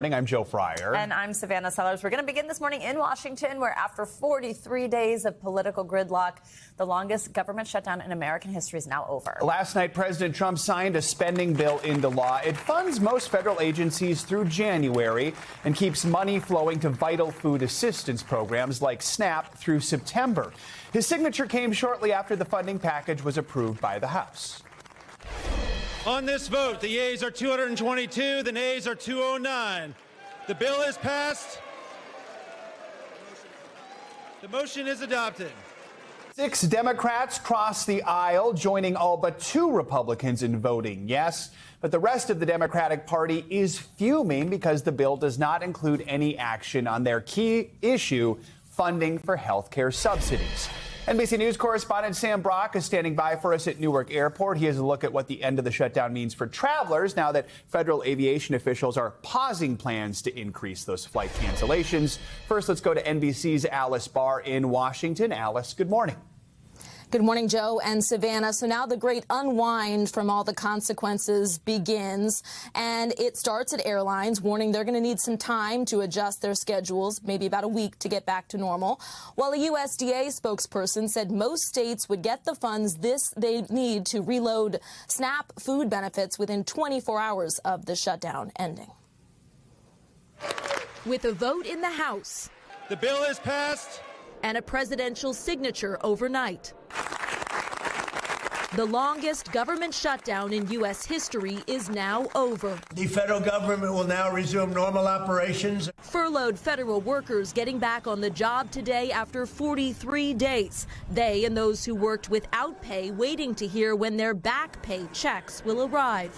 I'm Joe Fryer. And I'm Savannah Sellers. We're going to begin this morning in Washington, where after 43 days of political gridlock, the longest government shutdown in American history is now over. Last night, President Trump signed a spending bill into law. It funds most federal agencies through January and keeps money flowing to vital food assistance programs like SNAP through September. His signature came shortly after the funding package was approved by the House. On this vote, the yeas are 222, the nays are 209. The bill is passed. The motion is adopted. 6 Democrats crossed the aisle, joining all but 2 Republicans in voting yes. But the rest of the Democratic Party is fuming because the bill does not include any action on their key issue, funding for health care subsidies. NBC News correspondent Sam Brock is standing by for us at Newark Airport. He has a look at what the end of the shutdown means for travelers now that federal aviation officials are pausing plans to increase those flight cancellations. First, let's go to NBC's Alice Barr in Washington. Alice, good morning. Good morning, Joe and Savannah. So now the great unwind from all the consequences begins, and it starts at airlines, warning they're going to need some time to adjust their schedules, maybe about a week to get back to normal, while a USDA spokesperson said most states would get the funds they need to reload SNAP food benefits within 24 hours of the shutdown ending. With a vote in the House, The bill is passed. and a presidential signature overnight. The longest government shutdown in U.S. history is now over. The federal government will now resume normal operations. Furloughed federal workers getting back on the job today after 43 days. They and those who worked without pay waiting to hear when their back pay checks will arrive.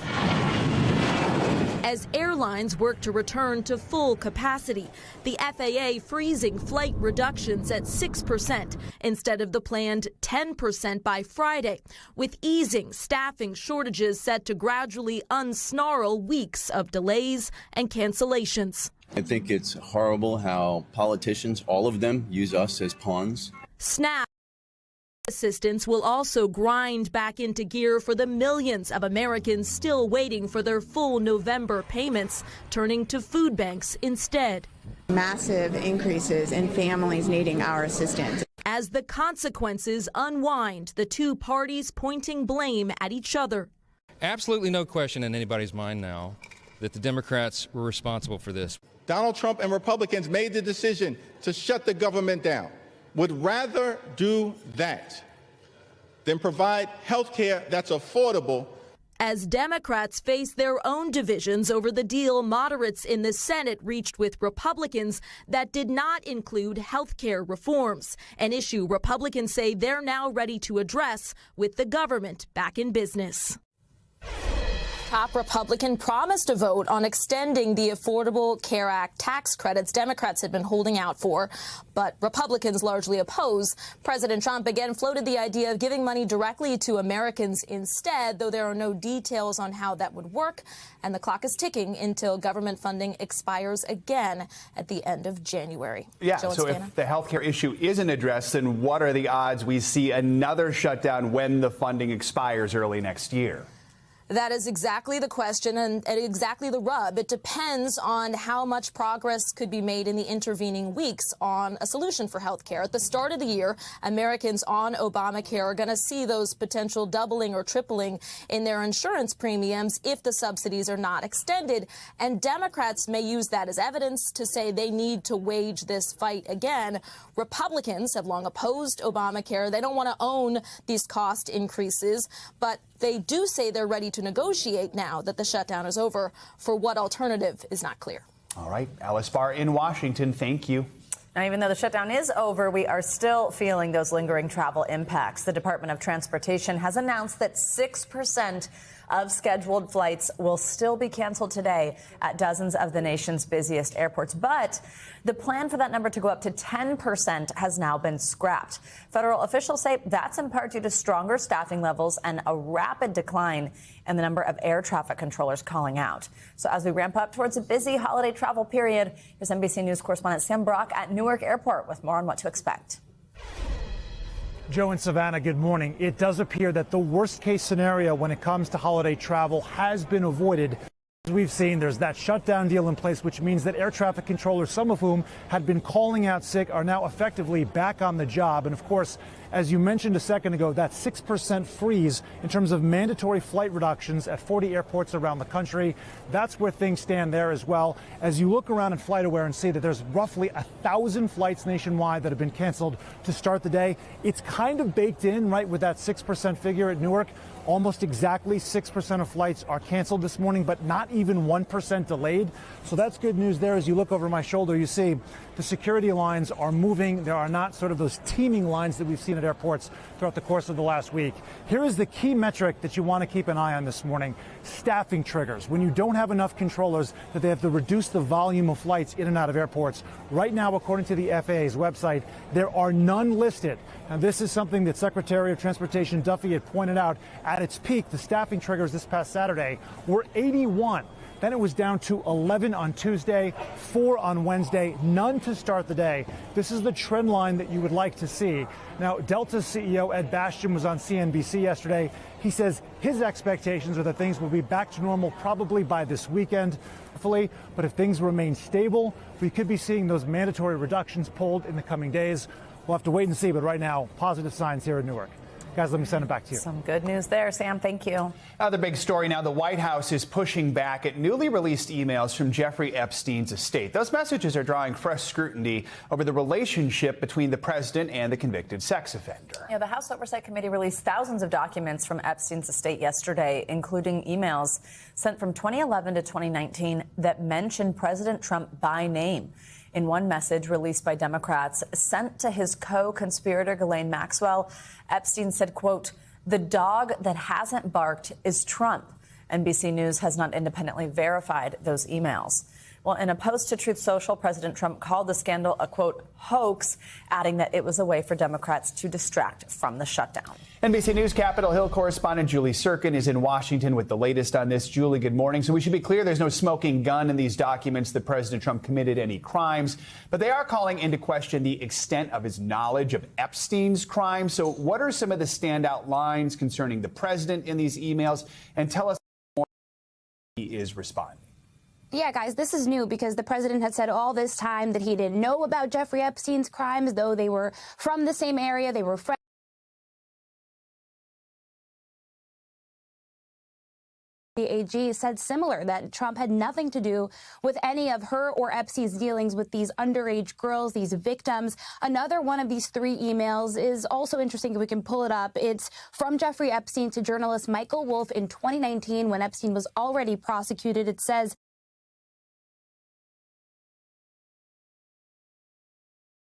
As airlines work to return to full capacity, the FAA freezing flight reductions at 6% instead of the planned 10% by Friday, with easing staffing shortages set to gradually unsnarl weeks of delays and cancellations. I think it's horrible how politicians, all of them, use us as pawns. SNAP assistance will also grind back into gear for the millions of Americans still waiting for their full November payments, turning to food banks instead. Massive increases in families needing our assistance. As the consequences unwind, the two parties pointing blame at each other. Absolutely no question in anybody's mind now that the Democrats were responsible for this. Donald Trump and Republicans made the decision to shut the government down. Would rather do that than provide health care that's affordable. As Democrats face their own divisions over the deal moderates in the Senate reached with Republicans that did not include health care reforms, an issue Republicans say they're now ready to address with the government back in business. Top Republican promised a vote on extending the Affordable Care Act tax credits Democrats had been holding out for, but Republicans largely oppose. President Trump again floated the idea of giving money directly to Americans instead, though there are no details on how that would work, and the clock is ticking until government funding expires again at the end of January. Yeah, so if the health care issue isn't addressed, then what are the odds we see another shutdown when the funding expires early next year? That is exactly the question and exactly the rub. It depends on how much progress could be made in the intervening weeks on a solution for health care. At the start of the year, Americans on Obamacare are going to see those potential doubling or tripling in their insurance premiums if the subsidies are not extended. And Democrats may use that as evidence to say they need to wage this fight again. Republicans have long opposed Obamacare. They don't want to own these cost increases, but they do say they're ready to negotiate now that the shutdown is over. For what alternative is not clear. All right, Alice Barr in Washington, thank you. Now, even though the shutdown is over, we are still feeling those lingering travel impacts. The Department of Transportation has announced that 6% of scheduled flights will still be canceled today at dozens of the nation's busiest airports. But the plan for that number to go up to 10% has now been scrapped. Federal officials say that's in part due to stronger staffing levels and a rapid decline in the number of air traffic controllers calling out. So as we ramp up towards a busy holiday travel period, here's NBC News correspondent Sam Brock at Newark Airport with more on what to expect. Joe and Savannah, good morning. It does appear that the worst case scenario when it comes to holiday travel has been avoided. We've seen there's that shutdown deal in place, which means that air traffic controllers, some of whom had been calling out sick, are now effectively back on the job. And of course, as you mentioned a second ago, that 6% freeze in terms of mandatory flight reductions at 40 airports around the country. That's where things stand there as well. As you look around at FlightAware and see that there's roughly 1,000 flights nationwide that have been canceled to start the day, it's kind of baked in, right, with that 6% figure at Newark. Almost exactly 6% of flights are canceled this morning, but not even 1% delayed. So that's good news there. As you look over my shoulder, you see the security lines are moving. There are not sort of those teeming lines that we've seen at airports throughout the course of the last week. Here is the key metric that you want to keep an eye on this morning: staffing triggers. When you don't have enough controllers, that they have to reduce the volume of flights in and out of airports. Right now, according to the FAA's website, there are none listed. Now, this is something that Secretary of Transportation Duffy had pointed out. At its peak, the staffing triggers this past Saturday were 81. Then it was down to 11 on Tuesday, 4 on Wednesday, none to start the day. This is the trend line that you would like to see. Now, Delta's CEO Ed Bastian was on CNBC yesterday. He says his expectations are that things will be back to normal probably by this weekend, hopefully. But if things remain stable, we could be seeing those mandatory reductions pulled in the coming days. We'll have to wait and see. But right now, positive signs here in Newark. Guys, let me send it back to you. Some good news there, Sam. Thank you. Another big story now. The White House is pushing back at newly released emails from Jeffrey Epstein's estate. Those messages are drawing fresh scrutiny over the relationship between the president and the convicted sex offender. Yeah, the House Oversight Committee released thousands of documents from Epstein's estate yesterday, including emails sent from 2011 to 2019 that mention President Trump by name. In one message released by Democrats sent to his co-conspirator Ghislaine Maxwell, Epstein said, quote, "The dog that hasn't barked is Trump." NBC News has not independently verified those emails. Well, in a post to Truth Social, President Trump called the scandal a, quote, hoax, adding that it was a way for Democrats to distract from the shutdown. NBC News Capitol Hill correspondent Julie Sirkin is in Washington with the latest on this. Julie, good morning. So we should be clear, there's no smoking gun in these documents that President Trump committed any crimes, but they are calling into question the extent of his knowledge of Epstein's crimes. So what are some of the standout lines concerning the president in these emails? And tell us more he is responding. Yeah, guys, this is new because the president had said all this time that he didn't know about Jeffrey Epstein's crimes, though they were from the same area. They were friends. The AG said similar, that Trump had nothing to do with any of her or Epstein's dealings with these underage girls, these victims. Another one of these 3 emails is also interesting if we can pull it up. It's from Jeffrey Epstein to journalist Michael Wolff in 2019 when Epstein was already prosecuted. It says,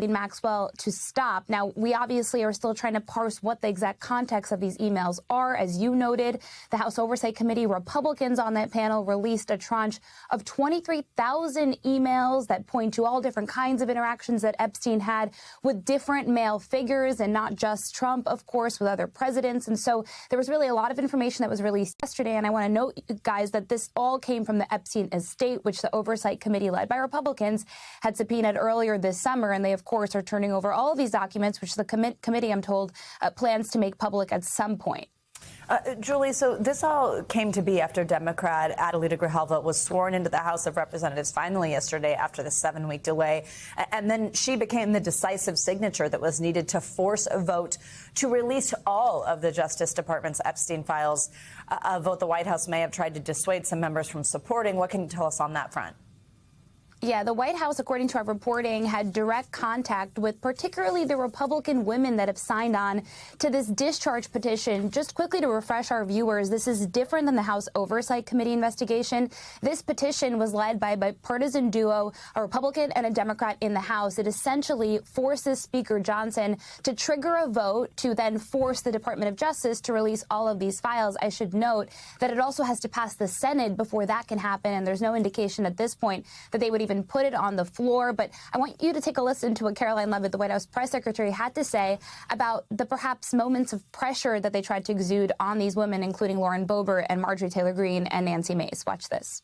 Maxwell to stop. Now, we obviously are still trying to parse what the exact context of these emails are. As you noted, the House Oversight Committee Republicans on that panel released a tranche of 23,000 emails that point to all different kinds of interactions that Epstein had with different male figures, and not just Trump, of course, with other presidents. And so there was really a lot of information that was released yesterday. And I want to note, guys, that this all came from the Epstein estate, which the Oversight Committee led by Republicans had subpoenaed earlier this summer. And they, of course, are turning over all of these documents, which the committee, I'm told, plans to make public at some point. Julie, so this all came to be after Democrat Adelita Grijalva was sworn into the House of Representatives finally yesterday after the 7-week delay. And then she became the decisive signature that was needed to force a vote to release all of the Justice Department's Epstein files, a vote the White House may have tried to dissuade some members from supporting. What can you tell us on that front? Yeah, the White House, according to our reporting, had direct contact with particularly the Republican women that have signed on to this discharge petition. Just quickly to refresh our viewers, this is different than the House Oversight Committee investigation. This petition was led by a bipartisan duo, a Republican and a Democrat in the House. It essentially forces Speaker Johnson to trigger a vote to then force the Department of Justice to release all of these files. I should note that it also has to pass the Senate before that can happen, and there's no indication at this point that they would even put it on the floor. But I want you to take a listen to what Caroline Leavitt, the White House press secretary, had to say about the perhaps moments of pressure that they tried to exude on these women, including Lauren Boebert and Marjorie Taylor Greene and Nancy Mace. Watch this.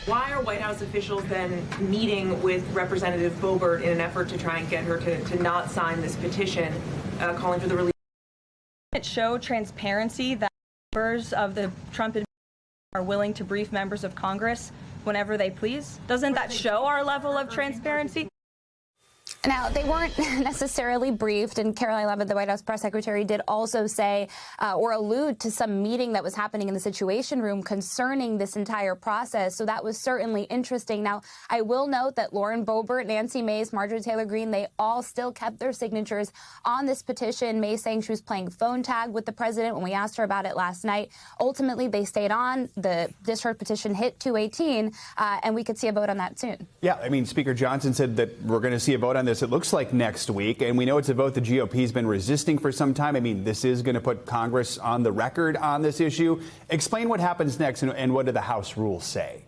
Why are White House officials then meeting with Representative Boebert in an effort to try and get her to not sign this petition calling for the release? It showed transparency that members of the Trump administration are willing to brief members of Congress whenever they please. Doesn't that show our level of transparency? Now, they weren't necessarily briefed, and Caroline Leavitt, the White House press secretary, did also say or allude to some meeting that was happening in the Situation Room concerning this entire process. So that was certainly interesting. Now, I will note that Lauren Boebert, Nancy Mace, Marjorie Taylor Greene, they all still kept their signatures on this petition. Mace saying she was playing phone tag with the president when we asked her about it last night. Ultimately, they stayed on. The discharge petition hit 218, and we could see a vote on that soon. Yeah, I mean, Speaker Johnson said that we're going to see a vote on this, it looks like, next week. And we know it's a vote the GOP's been resisting for some time. I mean, this is going to put Congress on the record on this issue. Explain what happens next and what do the House rules say?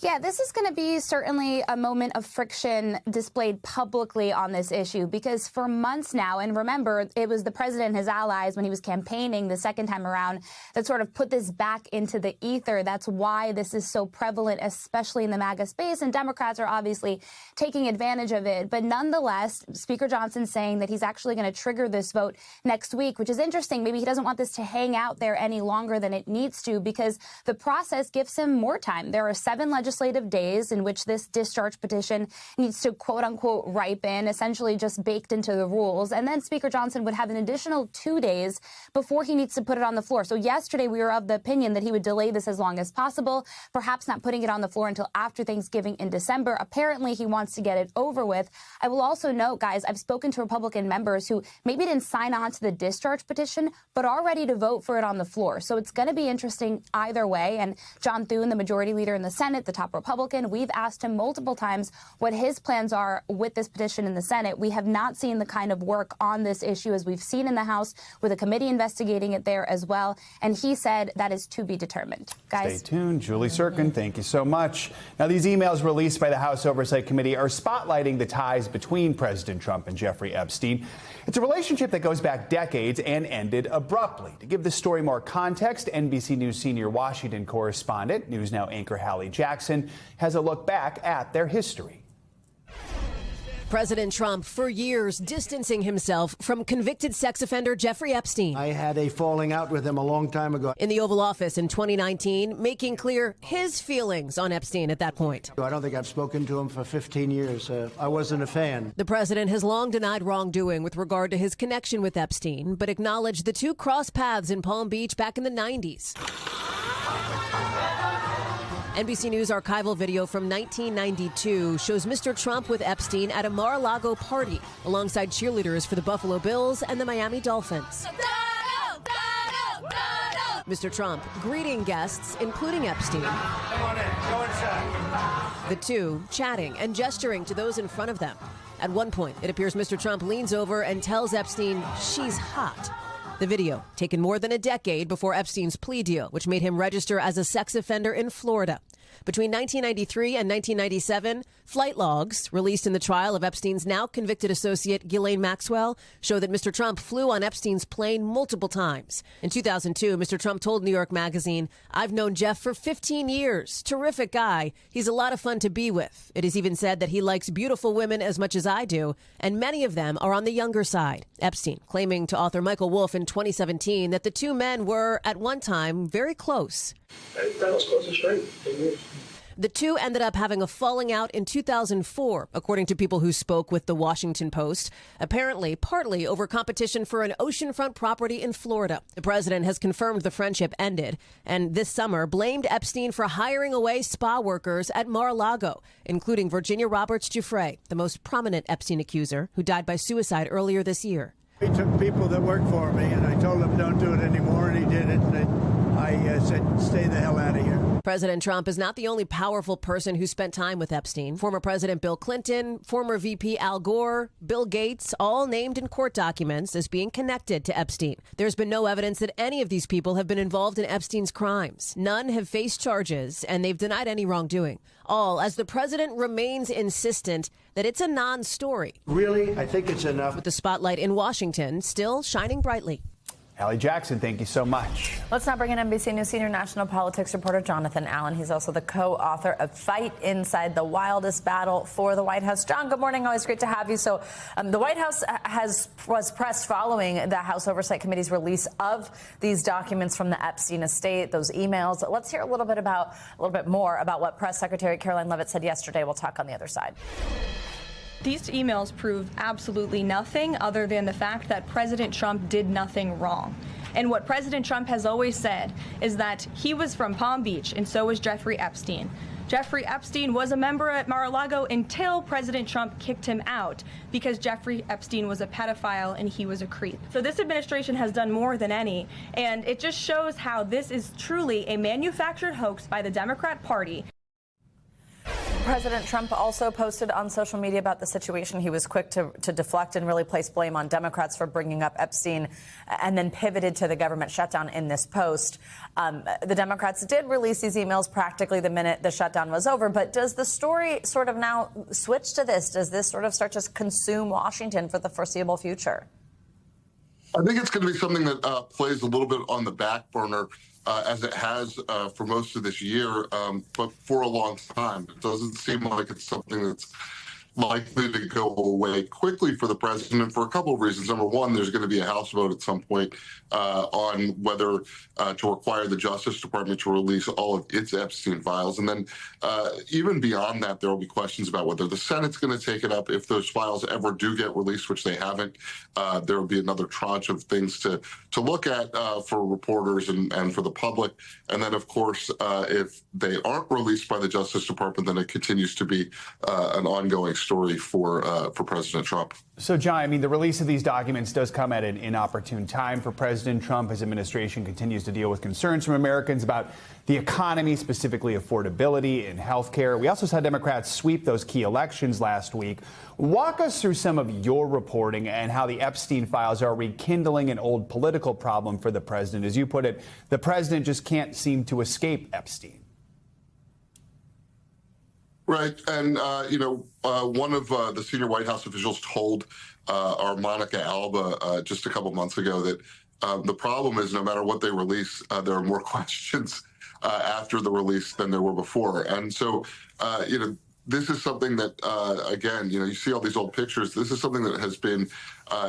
Yeah, this is going to be certainly a moment of friction displayed publicly on this issue, because for months now, and remember, it was the president and his allies when he was campaigning the second time around that sort of put this back into the ether. That's why this is so prevalent, especially in the MAGA space, and Democrats are obviously taking advantage of it. But nonetheless, Speaker Johnson saying that he's actually going to trigger this vote next week, which is interesting. Maybe he doesn't want this to hang out there any longer than it needs to, because the process gives him more time. There are 7 legislative days in which this discharge petition needs to, quote unquote, ripen, essentially just baked into the rules. And then Speaker Johnson would have an additional 2 days before he needs to put it on the floor. So yesterday we were of the opinion that he would delay this as long as possible, perhaps not putting it on the floor until after Thanksgiving in December. Apparently he wants to get it over with. I will also note, guys, I've spoken to Republican members who maybe didn't sign on to the discharge petition, but are ready to vote for it on the floor. So it's going to be interesting either way. And John Thune, the majority leader in the Senate, the top Republican, we've asked him multiple times what his plans are with this petition in the Senate. We have not seen the kind of work on this issue as we've seen in the House, with a committee investigating it there as well. And he said that is to be determined. Guys. Stay tuned. Julie Sirkin, thank you so much. Now, these emails released by the House Oversight Committee are spotlighting the ties between President Trump and Jeffrey Epstein. It's a relationship that goes back decades and ended abruptly. To give this story more context, NBC News senior Washington correspondent, News Now anchor Hallie Jackson, has a look back at their history. President Trump, for years, distancing himself from convicted sex offender Jeffrey Epstein. I had a falling out with him a long time ago. In the Oval Office in 2019, making clear his feelings on Epstein at that point. I don't think I've spoken to him for 15 years. I wasn't a fan. The president has long denied wrongdoing with regard to his connection with Epstein, but acknowledged the two crossed paths in Palm Beach back in the 90s. NBC News archival video from 1992 shows Mr. Trump with Epstein at a Mar-a-Lago party alongside cheerleaders for the Buffalo Bills and the Miami Dolphins. Mr. Trump greeting guests, including Epstein. Come on in. Go inside. The two chatting and gesturing to those in front of them. At one point, it appears Mr. Trump leans over and tells Epstein she's hot. The video, taken more than a decade before Epstein's plea deal, which made him register as a sex offender in Florida. Between 1993 and 1997, flight logs released in the trial of Epstein's now convicted associate Ghislaine Maxwell show that Mr. Trump flew on Epstein's plane multiple times. In 2002, Mr. Trump told New York Magazine, "I've known Jeff for 15 years. Terrific guy. He's a lot of fun to be with. It is even said that he likes beautiful women as much as I do, and many of them are on the younger side." Epstein claiming to author Michael Wolff in 2017 that the two men were, at one time, very close. That was close to straight. The two ended up having a falling out in 2004, according to people who spoke with the Washington Post, apparently partly over competition for an oceanfront property in Florida. The president has confirmed the friendship ended, and this summer blamed Epstein for hiring away spa workers at Mar-a-Lago, including Virginia Roberts Giuffre, the most prominent Epstein accuser, who died by suicide earlier this year. He took people that worked for me, and I told him don't do it anymore, and he did it. And I said, stay the hell out of here. President Trump is not the only powerful person who spent time with Epstein. Former President Bill Clinton, former VP Al Gore, Bill Gates, all named in court documents as being connected to Epstein. There's been no evidence that any of these people have been involved in Epstein's crimes. None have faced charges, and they've denied any wrongdoing. All as the president remains insistent that it's a non-story. Really? I think it's enough. With the spotlight in Washington still shining brightly. Hallie Jackson, thank you so much. Let's now bring in NBC News senior national politics reporter Jonathan Allen. He's also the co-author of Fight Inside the Wildest Battle for the White House. John, good morning. Always great to have you. So the White House was pressed following the House Oversight Committee's release of these documents from the Epstein estate, those emails. Let's hear a little bit more about what Press Secretary Caroline Leavitt said yesterday. We'll talk on the other side. These emails prove absolutely nothing other than the fact that President Trump did nothing wrong. And what President Trump has always said is that he was from Palm Beach, and so was Jeffrey Epstein. Jeffrey Epstein was a member at Mar-a-Lago until President Trump kicked him out because Jeffrey Epstein was a pedophile and he was a creep. So this administration has done more than any, and it just shows how this is truly a manufactured hoax by the Democrat Party. President Trump also posted on social media about the situation. He was quick to deflect and really place blame on Democrats for bringing up Epstein, and then pivoted to the government shutdown in this post. The Democrats did release these emails practically the minute the shutdown was over. But does the story sort of now switch to this? Does this sort of start to consume Washington for the foreseeable future? I think it's going to be something that plays a little bit on the back burner, as it has for most of this year, but for a long time. It doesn't seem like it's something that's likely to go away quickly for the president for a couple of reasons. Number one, there's going to be a House vote at some point on whether to require the Justice Department to release all of its Epstein files. And then even beyond that, there will be questions about whether the Senate's going to take it up. If those files ever do get released, which they haven't, there will be another tranche of things to look at for reporters and for the public. And then, of course, if they aren't released by the Justice Department, then it continues to be an ongoing story for President Trump. So, John, I mean, the release of these documents does come at an inopportune time for President Trump. His administration continues to deal with concerns from Americans about the economy, specifically affordability and health care. We also saw Democrats sweep those key elections last week. Walk us through some of your reporting and how the Epstein files are rekindling an old political problem for the president. As you put it, the president just can't seem to escape Epstein. Right. And, one of the senior White House officials told our Monica Alba just a couple months ago that the problem is no matter what they release, there are more questions after the release than there were before. And so, this is something that, again, you see all these old pictures. This is something that has been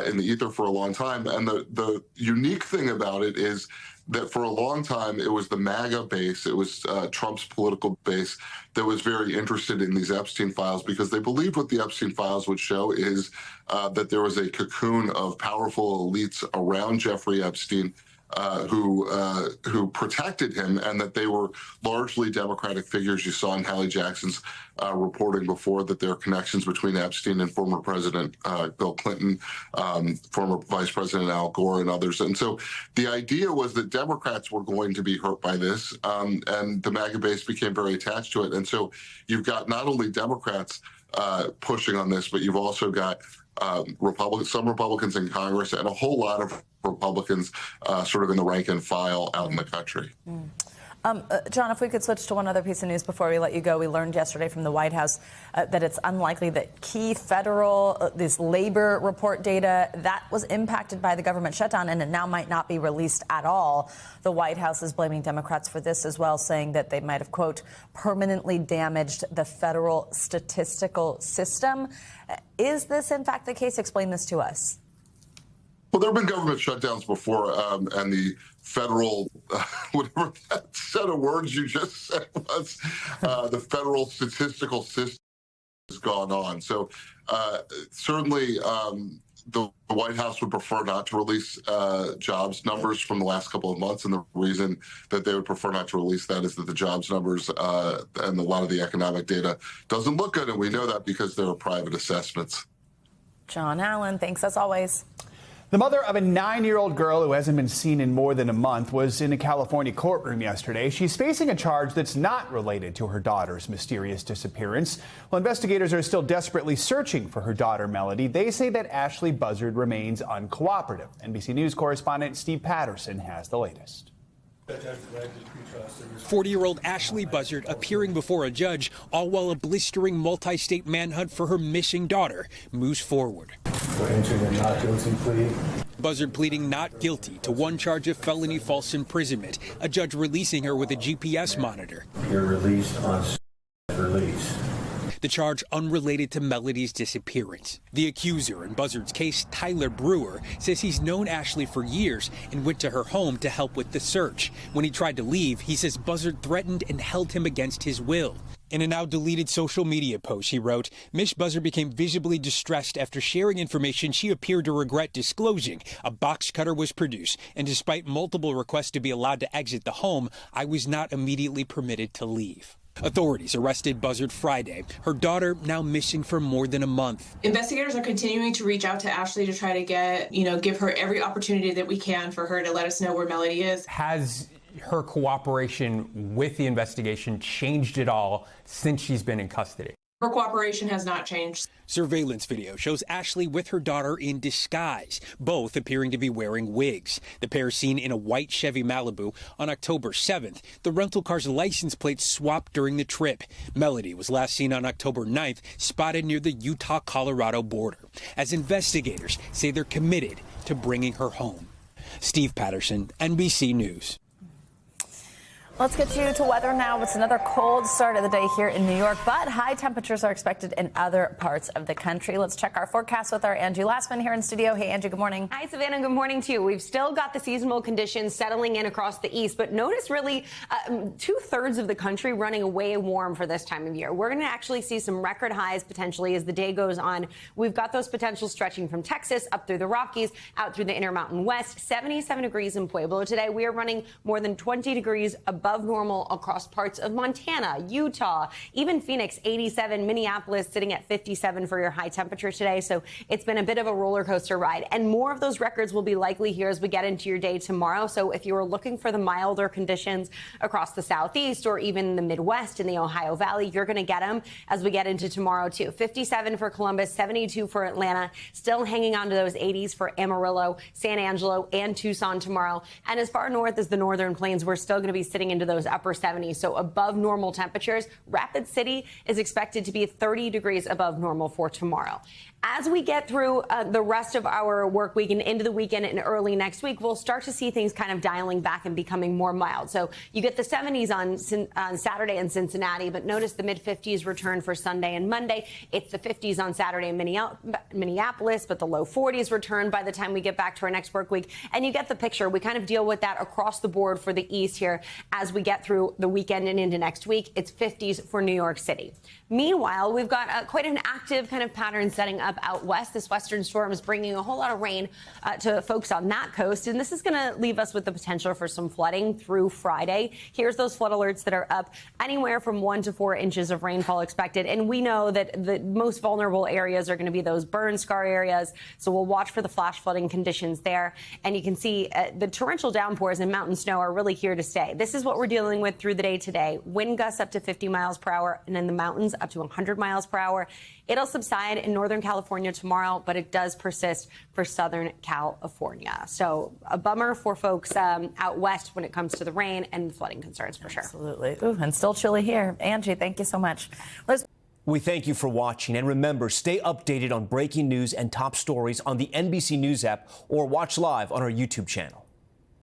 in the ether for a long time. And the unique thing about it is that for a long time, it was the MAGA base, it was Trump's political base that was very interested in these Epstein files because they believed what the Epstein files would show is that there was a cocoon of powerful elites around Jeffrey Epstein who protected him, and that they were largely Democratic figures. You saw in Hallie Jackson's reporting before that there are connections between Epstein and former President Bill Clinton, former Vice President Al Gore, and others. And so the idea was that Democrats were going to be hurt by this, and the MAGA base became very attached to it. And so you've got not only Democrats pushing on this, but you've also got some Republicans in Congress and a whole lot of Republicans sort of in the rank and file out in the country. John, if we could switch to one other piece of news before we let you go. We learned yesterday from the White House that it's unlikely that key federal, this labor report data, that was impacted by the government shutdown, and it now might not be released at all. The White House is blaming Democrats for this as well, saying that they might have, quote, permanently damaged the federal statistical system. Is this, in fact, the case? Explain this to us. Well, there have been government shutdowns before, and the federal, whatever that set of words you just said was, the federal statistical system has gone on. So certainly the White House would prefer not to release jobs numbers from the last couple of months. And the reason that they would prefer not to release that is that the jobs numbers and a lot of the economic data doesn't look good. And we know that because there are private assessments. John Allen, thanks as always. The mother of a 9-year-old girl who hasn't been seen in more than a month was in a California courtroom yesterday. She's facing a charge that's not related to her daughter's mysterious disappearance. While investigators are still desperately searching for her daughter, Melody, they say that Ashley Buzzard remains uncooperative. NBC News correspondent Steve Patterson has the latest. 40-year-old Ashley Buzzard appearing before a judge, all while a blistering multi-state manhunt for her missing daughter moves forward. We're entering a not guilty plea. Buzzard pleading not guilty to one charge of felony false imprisonment, a judge releasing her with a GPS monitor. You're released on release. The charge unrelated to Melody's disappearance. The accuser in Buzzard's case, Tyler Brewer, says he's known Ashley for years and went to her home to help with the search. When he tried to leave, he says Buzzard threatened and held him against his will. In a now deleted social media post, he wrote, Miss Buzzard became visibly distressed after sharing information she appeared to regret disclosing. A box cutter was produced, and despite multiple requests to be allowed to exit the home, I was not immediately permitted to leave. Authorities arrested Buzzard Friday. Her daughter now missing for more than a month. Investigators are continuing to reach out to Ashley to try to give her every opportunity that we can for her to let us know where Melody is. Has her cooperation with the investigation changed at all since she's been in custody? Her cooperation has not changed. Surveillance video shows Ashley with her daughter in disguise, both appearing to be wearing wigs. The pair seen in a white Chevy Malibu on October 7th. The rental car's license plate swapped during the trip. Melody was last seen on October 9th, spotted near the Utah-Colorado border, as investigators say they're committed to bringing her home. Steve Patterson, NBC News. Let's get you to weather now. It's another cold start of the day here in New York, but high temperatures are expected in other parts of the country. Let's check our forecast with our Angie Lastman here in studio. Hey, Angie, good morning. Hi, Savannah. Good morning to you. We've still got the seasonal conditions settling in across the east, but notice really 2/3 of the country running away warm for this time of year. We're going to actually see some record highs potentially as the day goes on. We've got those potentials stretching from Texas up through the Rockies, out through the Intermountain West. 77 degrees in Pueblo today. We are running more than 20 degrees above normal across parts of Montana, Utah, even Phoenix, 87, Minneapolis sitting at 57 for your high temperature today. So it's been a bit of a roller coaster ride, and more of those records will be likely here as we get into your day tomorrow. So if you were looking for the milder conditions across the southeast or even the Midwest in the Ohio Valley, you're going to get them as we get into tomorrow too. 57 for Columbus, 72 for Atlanta, still hanging on to those 80s for Amarillo, San Angelo, and Tucson tomorrow. And as far north as the northern plains, we're still going to be sitting into those upper 70s, so above normal temperatures. Rapid City is expected to be 30 degrees above normal for tomorrow. As we get through the rest of our work week and into the weekend and early next week, we'll start to see things kind of dialing back and becoming more mild. So you get the 70s on Saturday in Cincinnati, but notice the mid-50s return for Sunday and Monday. It's the 50s on Saturday in Minneapolis, but the low 40s return by the time we get back to our next work week. And you get the picture. We kind of deal with that across the board for the East here as we get through the weekend and into next week. It's 50s for New York City. Meanwhile, we've got quite an active kind of pattern setting up out west. This western storm is bringing a whole lot of rain to folks on that coast, and this is going to leave us with the potential for some flooding through Friday. Here's those flood alerts that are up. Anywhere from 1 to 4 inches of rainfall expected, and we know that the most vulnerable areas are going to be those burn scar areas, so we'll watch for the flash flooding conditions there. And you can see the torrential downpours and mountain snow are really here to stay. This is what we're dealing with through the day today. Wind gusts up to 50 miles per hour, and in the mountains up to 100 miles per hour. It'll subside in Northern California tomorrow, but it does persist for Southern California. So a bummer for folks out west when it comes to the rain and flooding concerns for sure. Absolutely. Ooh, and still chilly here. Angie, thank you so much. We thank you for watching, and remember, stay updated on breaking news and top stories on the NBC News app or watch live on our YouTube channel.